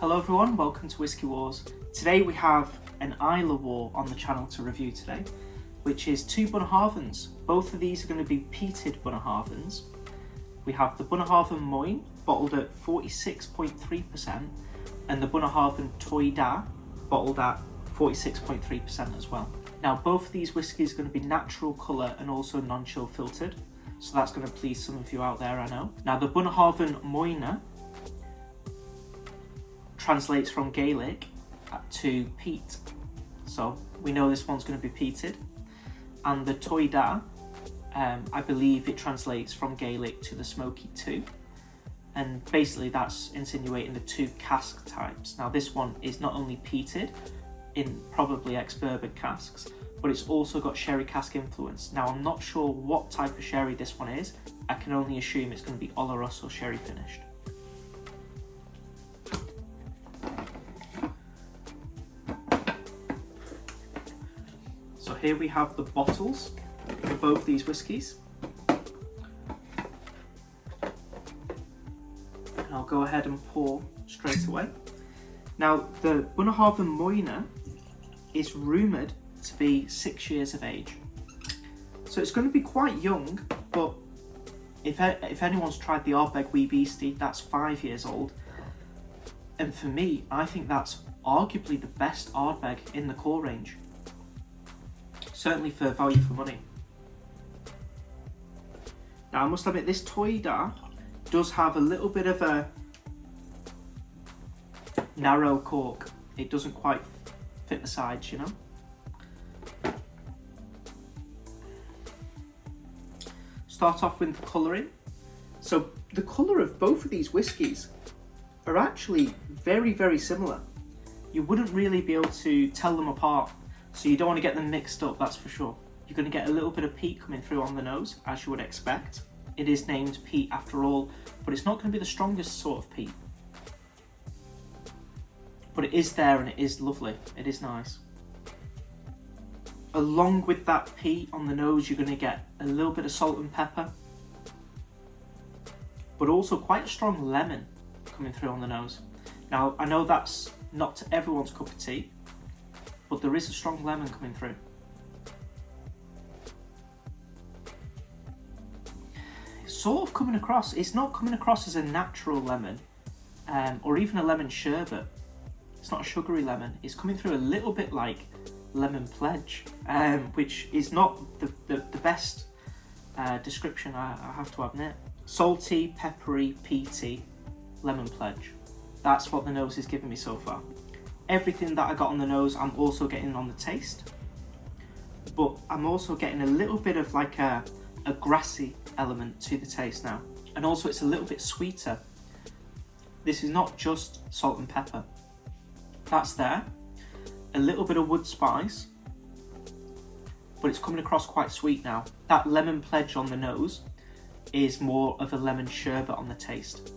Hello everyone, welcome to WhiskyWars. Today we have an Islay War on the channel to review today, which is two Bunnahabhains. Both of these are going to be peated Bunnahabhains. We have the Bunnahabhain Moine, bottled at 46.3%, and the Bunnahabhain Toiteach, bottled at 46.3% as well. Now both of these whiskies are going to be natural colour and also non-chill filtered, so that's going to please some of you out there, I know. Now the Bunnahabhain Moine translates from Gaelic to peat, so we know this one's going to be peated. And the Toiteach, I believe it translates from Gaelic to the smoky two, and basically that's insinuating the two cask types. Now this one is not only peated in probably ex-bourbon casks, but it's also got sherry cask influence. Now I'm not sure what type of sherry this one is. I can only assume it's going to be Oloroso or sherry finished. So here we have the bottles for both these whiskies. And I'll go ahead and pour straight away. Now the Bunnahabhain Moine is rumoured to be 6 years of age. So it's going to be quite young, but if anyone's tried the Ardbeg Wee Beastie, that's 5 years old. And for me, I think that's arguably the best Ardbeg in the core range. Certainly for value for money. Now I must admit, this Toiteach does have a little bit of a narrow cork. It doesn't quite fit the sides, you know. Start off with the colouring. So the colour of both of these whiskies are actually very, very similar. You wouldn't really be able to tell them apart. So you don't want to get them mixed up, that's for sure. You're going to get a little bit of peat coming through on the nose, as you would expect. It is named peat after all, but it's not going to be the strongest sort of peat. But it is there and it is lovely, it is nice. Along with that peat on the nose, you're going to get a little bit of salt and pepper, but also quite a strong lemon coming through on the nose. Now, I know that's not to everyone's cup of tea, but there is a strong lemon coming through. It's sort of coming across, it's not coming across as a natural lemon, or even a lemon sherbet. It's not a sugary lemon, it's coming through a little bit like lemon pledge, which is not the best description, I have to admit. Salty, peppery, peaty, lemon pledge. That's what the nose is giving me so far. Everything that I got on the nose, I'm also getting on the taste, but I'm also getting a little bit of like a grassy element to the taste now. And also it's a little bit sweeter. This is not just salt and pepper. That's there. A little bit of wood spice, but it's coming across quite sweet now. That lemon pledge on the nose is more of a lemon sherbet on the taste,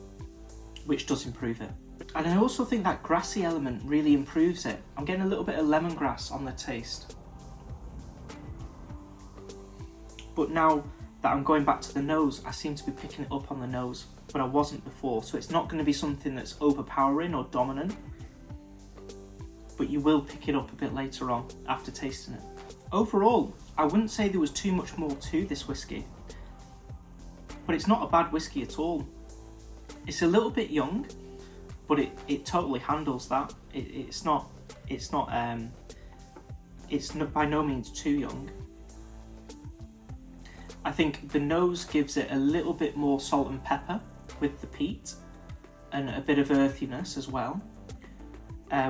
which does improve it. And I also think that grassy element really improves it. I'm getting a little bit of lemongrass on the taste. But now that I'm going back to the nose, I seem to be picking it up on the nose, but I wasn't before. So it's not going to be something that's overpowering or dominant, but you will pick it up a bit later on after tasting it. Overall, I wouldn't say there was too much more to this whiskey, but it's not a bad whiskey at all. It's a little bit young, but it totally handles that. It's not by no means too young. I think the nose gives it a little bit more salt and pepper with the peat, and a bit of earthiness as well,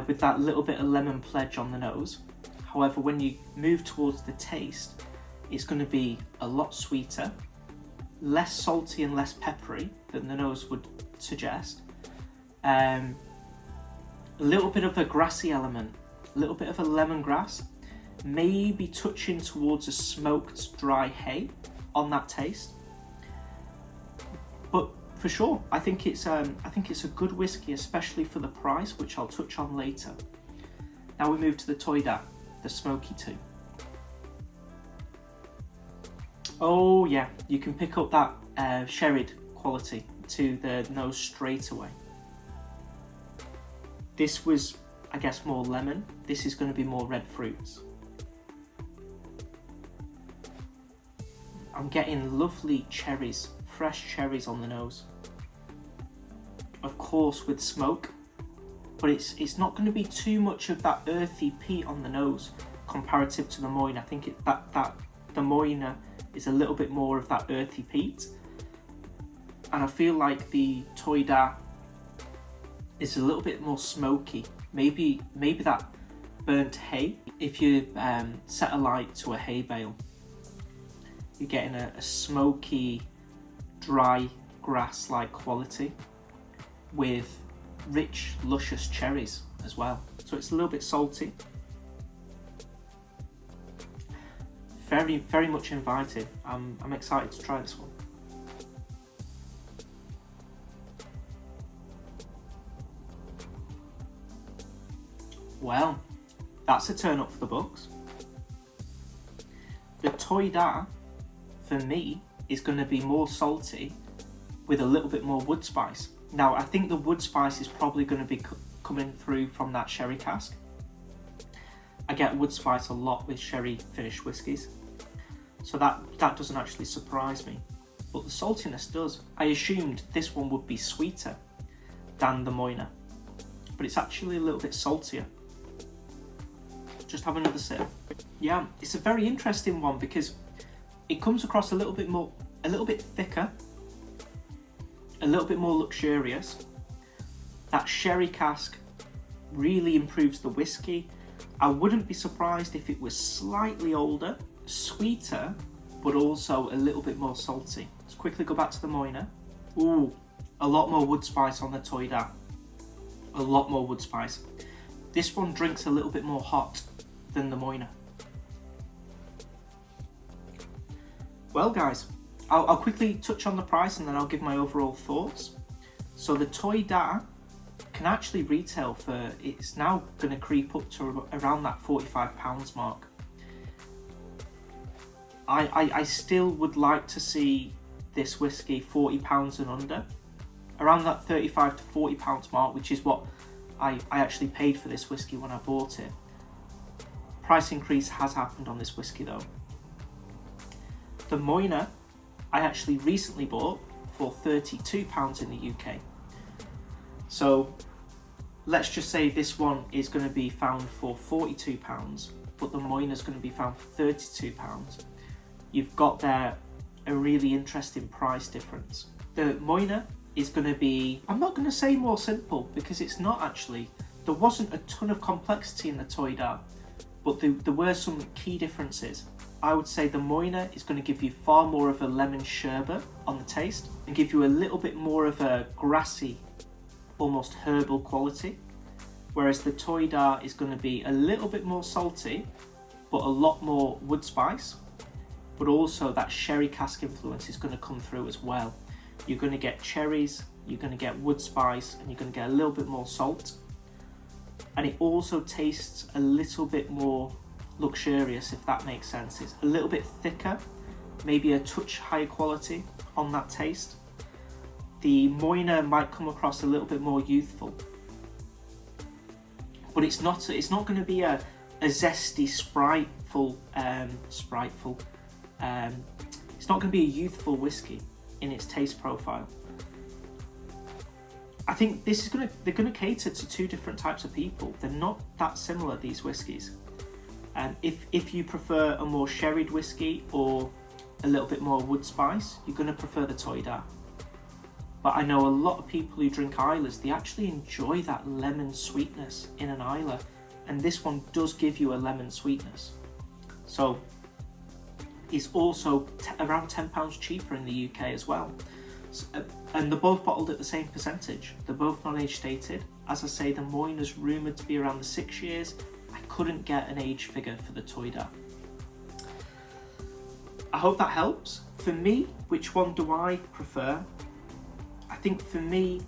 with that little bit of lemon pledge on the nose. However, when you move towards the taste, it's going to be a lot sweeter, less salty and less peppery than the nose would suggest. A little bit of a grassy element, a little bit of a lemongrass, maybe touching towards a smoked dry hay on that taste. But for sure, I think it's a good whiskey, especially for the price, which I'll touch on later. Now we move to the Toiteach, the smoky two. Oh yeah, you can pick up that sherried quality to the nose straight away. This was, I guess, more lemon. This is going to be more red fruits. I'm getting lovely cherries, fresh cherries on the nose. Of course with smoke, but it's not going to be too much of that earthy peat on the nose comparative to the Moine. I think the Moine is a little bit more of that earthy peat, and I feel like the Toiteach A Dha is a little bit more smoky. Maybe that burnt hay. If you set a light to a hay bale, you're getting a smoky, dry grass-like quality with rich, luscious cherries as well. So it's a little bit salty. Very, very much invited. I'm excited to try this one. Well, that's a turn up for the books. The Toiteach A Dha, for me, is going to be more salty with a little bit more wood spice. Now, I think the wood spice is probably going to be coming through from that sherry cask. I get wood spice a lot with sherry finished whiskies, so that doesn't actually surprise me. But the saltiness does. I assumed this one would be sweeter than the Moine, but it's actually a little bit saltier. Just have another sip. Yeah, it's a very interesting one because it comes across a little bit thicker, a little bit more luxurious. That sherry cask really improves the whiskey. I wouldn't be surprised if it was slightly older, sweeter, but also a little bit more salty. Let's quickly go back to the Moine. Ooh, a lot more wood spice on the Toiteach A Dha. A lot more wood spice. This one drinks a little bit more hot than the Moine. Well guys, I'll quickly touch on the price and then I'll give my overall thoughts. So the Toiteach A Dha can actually retail for, it's now going to creep up to around that £45 mark. I still would like to see this whiskey £40 and under, around that £35 to £40 mark, which is what I actually paid for this whiskey when I bought it. Price increase has happened on this whiskey though. The Moine I actually recently bought for £32 in the UK. So let's just say this one is going to be found for £42, but the Moine is going to be found for £32. You've got there a really interesting price difference. The Moine is going to be, I'm not going to say more simple because it's not actually. There wasn't a ton of complexity in the Toiteach A Dha, but there were some key differences. I would say the Moine is going to give you far more of a lemon sherbet on the taste and give you a little bit more of a grassy, almost herbal quality, whereas the Toiteach A Dha is going to be a little bit more salty, but a lot more wood spice, but also that sherry cask influence is going to come through as well. You're going to get cherries, you're going to get wood spice, and you're going to get a little bit more salt. And it also tastes a little bit more luxurious, if that makes sense. It's a little bit thicker, maybe a touch higher quality on that taste. The Moine might come across a little bit more youthful, but it's not going to be a zesty, spriteful. It's not going to be a youthful whiskey in its taste profile. I think they're going to cater to two different types of people. They're not that similar, these whiskies. If you prefer a more sherried whiskey or a little bit more wood spice, you're going to prefer the Toiteach A Dha. But I know a lot of people who drink Islas, they actually enjoy that lemon sweetness in an Isla, and this one does give you a lemon sweetness. So it's also around £10 cheaper in the UK as well. And they're both bottled at the same percentage. They're both non-age stated. As I say, the Moine is rumoured to be around the 6 years. I couldn't get an age figure for the Toiteach A Dha. I hope that helps. For me, which one do I prefer? I think for me,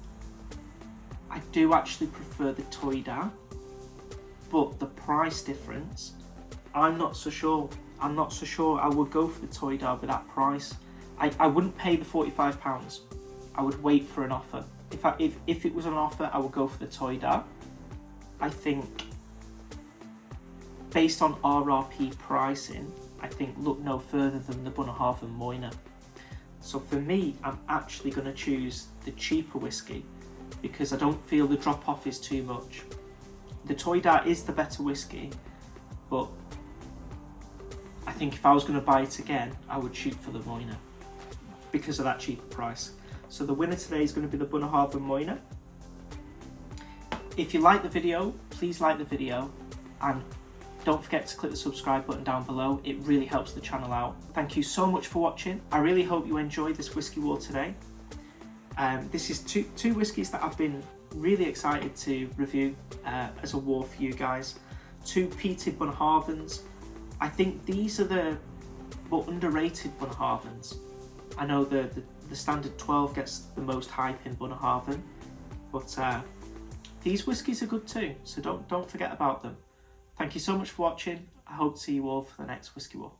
I do actually prefer the Toiteach A Dha, but the price difference, I'm not so sure. I'm not so sure I would go for the Toiteach A Dha with that price. I wouldn't pay the £45. I would wait for an offer. If it was an offer, I would go for the Toiteach A Dha. I think, based on RRP pricing, I think look no further than the Bunnahabhain Moine. So for me, I'm actually going to choose the cheaper whiskey because I don't feel the drop off is too much. The Toiteach is the better whiskey, but I think if I was going to buy it again, I would shoot for the Moine because of that cheaper price. So the winner today is going to be the Bunnahabhain Moine. If you like the video, please like the video, and don't forget to click the subscribe button down below. It really helps the channel out. Thank you so much for watching. I really hope you enjoyed this whiskey war today. This is two whiskies that I've been really excited to review as a war for you guys. Two peated Bunnahabhains. I think these are the more underrated Bunnahabhains. I know the standard 12 gets the most hype in Bunnahabhain, but these whiskies are good too, so don't forget about them. Thank you so much for watching. I hope to see you all for the next Whiskey War.